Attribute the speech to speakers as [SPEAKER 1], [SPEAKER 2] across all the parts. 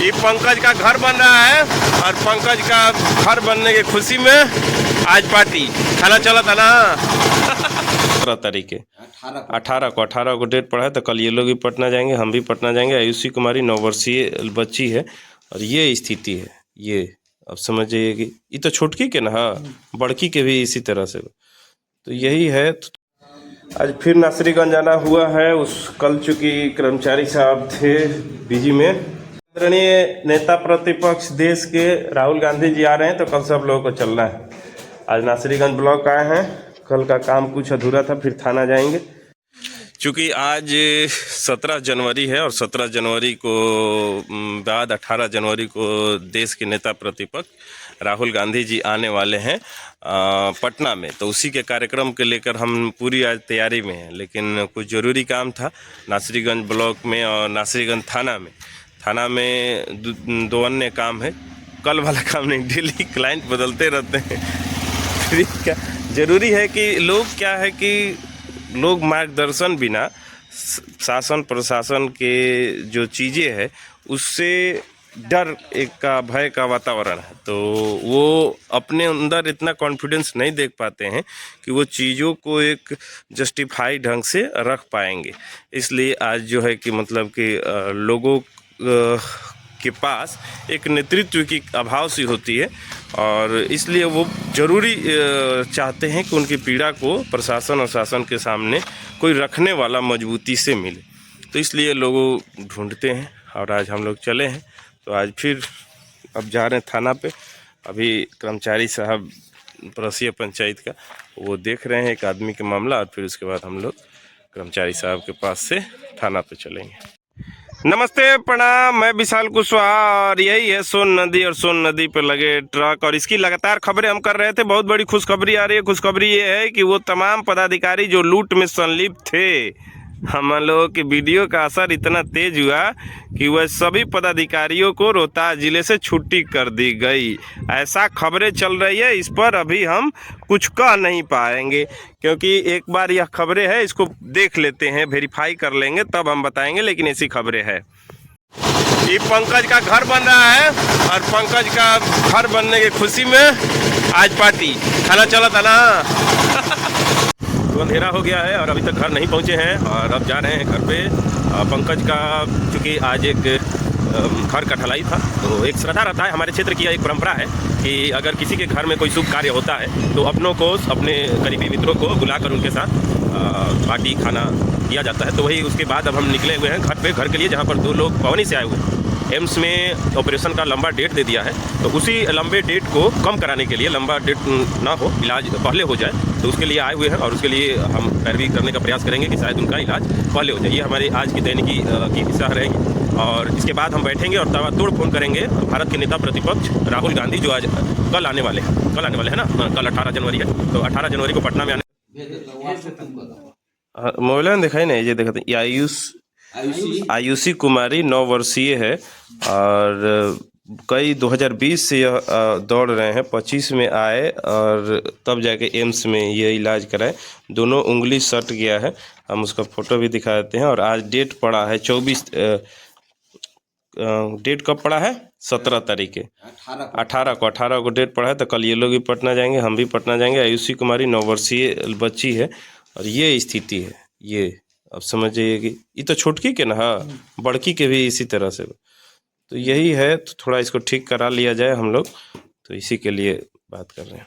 [SPEAKER 1] ये पंकज का घर बन रहा है और पंकज का घर बनने की खुशी में आज पार्टी खाना चला था ना। 18 को डेट पड़ा है, तो कल ये लोग भी पटना जाएंगे, हम भी पटना जाएंगे। आयुषी कुमारी 9 वर्षीय बच्ची है और ये स्थिति है। ये अब समझ जाइए कि ये तो छोटकी के ना, बड़की के भी इसी तरह से, तो यही है। आज फिर नासरीगंज जाना हुआ है। उस कल चूँकि कर्मचारी साहब थे बिजी में। आदरणीय नेता प्रतिपक्ष देश के राहुल गांधी जी आ रहे हैं, तो कल सब लोगों को चलना है। आज नासरीगंज ब्लॉक आए हैं, कल का काम कुछ अधूरा था, फिर थाना जाएंगे। चूँकि आज 17 जनवरी है और 17 जनवरी को बाद 18 जनवरी को देश के नेता प्रतिपक्ष राहुल गांधी जी आने वाले हैं पटना में, तो उसी के कार्यक्रम के लेकर हम पूरी आज तैयारी में हैं। लेकिन कुछ ज़रूरी काम था नासरीगंज ब्लॉक में और नासरीगंज थाना में दो अन्य काम है। कल वाला काम नहीं, डेली क्लाइंट बदलते रहते हैं। फिर क्या ज़रूरी है कि लोग क्या है कि लोग मार्गदर्शन बिना शासन प्रशासन के जो चीज़ें हैं उससे डर एक का भय का वातावरण है, तो वो अपने अंदर इतना कॉन्फिडेंस नहीं देख पाते हैं कि वो चीज़ों को एक जस्टिफाई ढंग से रख पाएंगे। इसलिए आज जो है कि मतलब कि लोगों के पास एक नेतृत्व की अभाव सी होती है और इसलिए वो ज़रूरी चाहते हैं कि उनकी पीड़ा को प्रशासन और शासन के सामने कोई रखने वाला मजबूती से मिले, तो इसलिए लोगों ढूंढते हैं। और आज हम लोग चले हैं, तो आज फिर अब जा रहे हैं थाना पे। अभी कर्मचारी साहब परसिया पंचायत का वो देख रहे हैं एक आदमी के मामला, और फिर उसके बाद हम लोग कर्मचारी साहब के पास से थाना पे चलेंगे। नमस्ते, प्रणाम, मैं विशाल कुशवाहा और यही है सोन नदी और सोन नदी पे लगे ट्रक, और इसकी लगातार खबरें हम कर रहे थे। बहुत बड़ी खुशखबरी आ रही है। खुशखबरी ये है कि वो तमाम पदाधिकारी जो लूट में संलिप्त थे, हम लोगों के वीडियो का असर इतना तेज हुआ कि वह सभी पदाधिकारियों को रोहतास जिले से छुट्टी कर दी गई। ऐसा खबरें चल रही है, इस पर अभी हम कुछ कह नहीं पाएंगे क्योंकि एक बार यह खबरें है, इसको देख लेते हैं, वेरीफाई कर लेंगे, तब हम बताएंगे। लेकिन ऐसी खबरें है। ये पंकज का घर बन रहा है और पंकज का घर बनने की खुशी में आज पार्टी खाना चला था ना। तो अंधेरा हो गया है और अभी तक घर नहीं पहुंचे हैं और अब जा रहे हैं घर पे। पंकज का चूँकि आज एक घर का ढलाई था, तो एक श्रद्धा रहता है, हमारे क्षेत्र की एक परंपरा है कि अगर किसी के घर में कोई शुभ कार्य होता है तो अपनों को, अपने करीबी मित्रों को बुलाकर उनके साथ पार्टी खाना दिया जाता है। तो वही उसके बाद अब हम निकले हुए हैं घर के लिए, जहाँ पर 2 लोग पवनी से आए हुए हैं। एम्स में ऑपरेशन का लंबा डेट दे दिया है, तो उसी लंबे डेट को कम कराने के लिए, लंबा डेट ना हो, इलाज पहले हो जाए, तो उसके लिए आए हुए हैं और उसके लिए हम पैरवी करने का प्रयास करेंगे कि शायद उनका इलाज पहले हो जाए। ये हमारे आज की दैनिकी की हिस्सा रहेगी। और इसके बाद हम बैठेंगे और ताबड़तोड़ फोन करेंगे भारत के नेता प्रतिपक्ष राहुल गांधी, जो आज कल आने वाले हैं ना, कल 18 जनवरी है, तो 18 जनवरी को पटना में आने। मोबाइल में दिखाई नहीं, ये देखते आयुषी कुमारी 9 वर्षीय है और कई 2020 से यह दौड़ रहे हैं। 25 में आए और तब जाके एम्स में ये इलाज कराए। दोनों उंगली सट गया है, हम उसका फ़ोटो भी दिखा देते हैं। और आज डेट पड़ा है 24, डेट कब पड़ा है? 17 तारीख के 18 को डेट पड़ा है, तो कल ये लोग भी पटना जाएंगे, हम भी पटना जाएंगे। आयुषी कुमारी 9 वर्षीय बच्ची है और ये स्थिति है। ये अब समझ जाइए कि ये तो छोटकी के ना, बड़की के भी इसी तरह से, तो यही है। तो थोड़ा इसको ठीक करा लिया जाए हम लोग, तो इसी के लिए बात कर रहे हैं।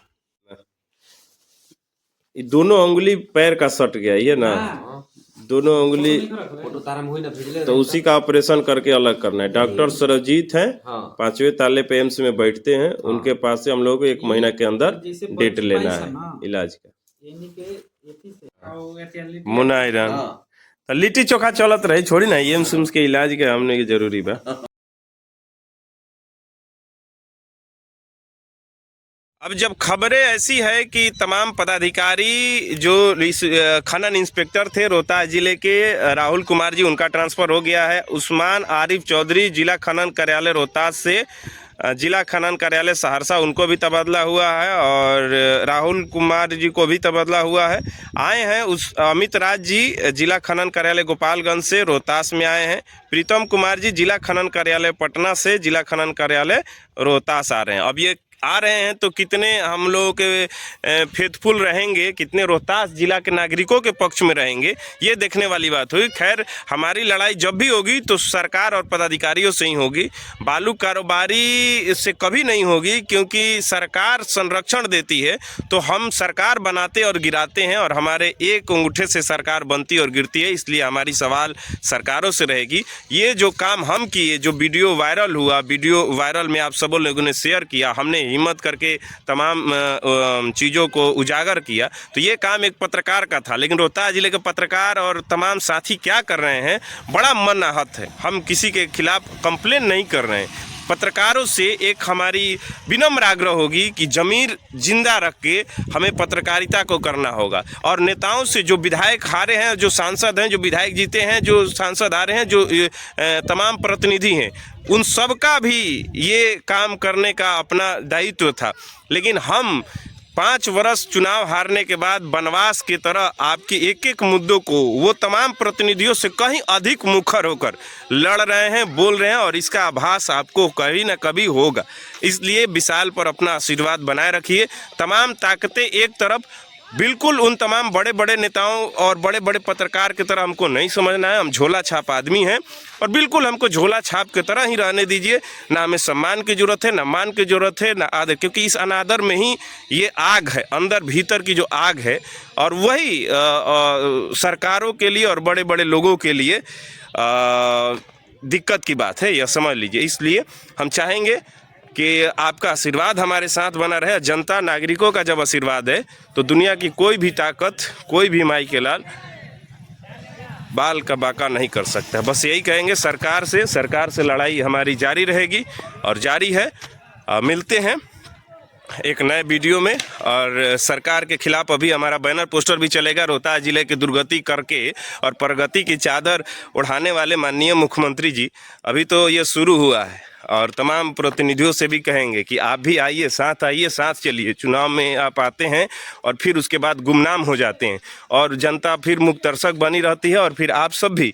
[SPEAKER 1] ये दोनों उंगली पैर का सट गया, ये ना दोनों उंगली, तो उसी का ऑपरेशन करके अलग करना है। डॉक्टर सरजीत हैं, 5वें ताले पे एम्स में बैठते हैं, उनके पास से हम लोग को 1 महीना के अंदर डेट लेना है इलाज का। मुनाइरन लिट्टी चोखा चलत रही, छोड़ी ना, एम्स के इलाज के हमने के जरूरी बा। अब जब खबरें ऐसी है कि तमाम पदाधिकारी जो खनन इंस्पेक्टर थे रोहतास जिले के राहुल कुमार जी, उनका ट्रांसफ़र हो गया है। उस्मान आरिफ चौधरी जिला खनन कार्यालय रोहतास से जिला खनन कार्यालय सहरसा, उनको भी तबादला हुआ है और राहुल कुमार जी को भी तबादला हुआ है। आए हैं उस अमित राज जी जिला खनन कार्यालय गोपालगंज से रोहतास में आए हैं। प्रीतम कुमार जी जिला खनन कार्यालय पटना से जिला खनन कार्यालय रोहतास आ रहे हैं। अब ये आ रहे हैं तो कितने हम लोगों के फेथफुल रहेंगे, कितने रोहतास जिला के नागरिकों के पक्ष में रहेंगे, ये देखने वाली बात हुई। खैर, हमारी लड़ाई जब भी होगी तो सरकार और पदाधिकारियों से ही होगी, बालू कारोबारी से कभी नहीं होगी, क्योंकि सरकार संरक्षण देती है तो हम सरकार बनाते और गिराते हैं, और हमारे एक अंगूठे से सरकार बनती और गिरती है। इसलिए हमारी सवाल सरकारों से रहेगी। ये जो काम हम किए, जो वीडियो वायरल हुआ, वीडियो वायरल में आप सब लोगों ने शेयर किया, हमने हिम्मत करके तमाम चीज़ों को उजागर किया, तो ये काम एक पत्रकार का था। लेकिन रोहतास जिले के पत्रकार और तमाम साथी क्या कर रहे हैं, बड़ा मन आहत है। हम किसी के खिलाफ कंप्लेन नहीं कर रहे हैं। पत्रकारों से एक हमारी विनम्र आग्रह होगी कि ज़मीर जिंदा रख के हमें पत्रकारिता को करना होगा। और नेताओं से, जो विधायक हारे हैं, जो सांसद हैं, जो विधायक जीते हैं, जो सांसद हारे हैं, जो तमाम प्रतिनिधि हैं, उन सब का भी ये काम करने का अपना दायित्व था। लेकिन हम 5 वर्ष चुनाव हारने के बाद वनवास की तरह आपके एक एक मुद्दों को वो तमाम प्रतिनिधियों से कहीं अधिक मुखर होकर लड़ रहे हैं, बोल रहे हैं, और इसका आभास आपको कभी न कभी होगा। इसलिए विशाल पर अपना आशीर्वाद बनाए रखिए। तमाम ताकतें एक तरफ, बिल्कुल उन तमाम बड़े बड़े नेताओं और बड़े बड़े पत्रकार की तरह हमको नहीं समझना है। हम झोला छाप आदमी हैं और बिल्कुल हमको झोला छाप की तरह ही रहने दीजिए। ना हमें सम्मान की ज़रूरत है, ना मान की ज़रूरत है, ना आदर, क्योंकि इस अनादर में ही ये आग है, अंदर भीतर की जो आग है, और वही सरकारों के लिए और बड़े बड़े लोगों के लिए दिक्कत की बात है, यह समझ लीजिए। इसलिए हम चाहेंगे कि आपका आशीर्वाद हमारे साथ बना रहे। जनता, नागरिकों का जब आशीर्वाद है तो दुनिया की कोई भी ताकत, कोई भी माई के लाल बाल का बाका नहीं कर सकता। बस यही कहेंगे सरकार से लड़ाई हमारी जारी रहेगी और जारी है। मिलते हैं एक नए वीडियो में, और सरकार के खिलाफ अभी हमारा बैनर पोस्टर भी चलेगा। रोहतास जिले की दुर्गति करके और प्रगति की चादर उड़ाने वाले माननीय मुख्यमंत्री जी, अभी तो ये शुरू हुआ है, और तमाम प्रतिनिधियों से भी कहेंगे कि आप भी आइए, साथ चलिए। चुनाव में आप आते हैं और फिर उसके बाद गुमनाम हो जाते हैं, और जनता फिर मुक्तदर्शक बनी रहती है, और फिर आप सब भी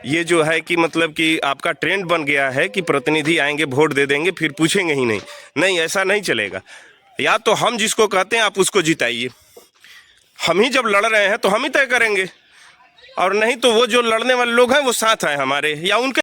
[SPEAKER 1] ये जो है कि मतलब कि आपका ट्रेंड बन गया है कि प्रतिनिधि आएंगे, वोट दे देंगे, फिर पूछेंगे ही नहीं, ऐसा नहीं चलेगा। या तो हम जिसको कहते हैं आप उसको जिताइए। हम ही जब लड़ रहे हैं तो हम ही तय करेंगे, और नहीं तो वो जो लड़ने वाले लोग हैं वो साथ आए हमारे, या उनके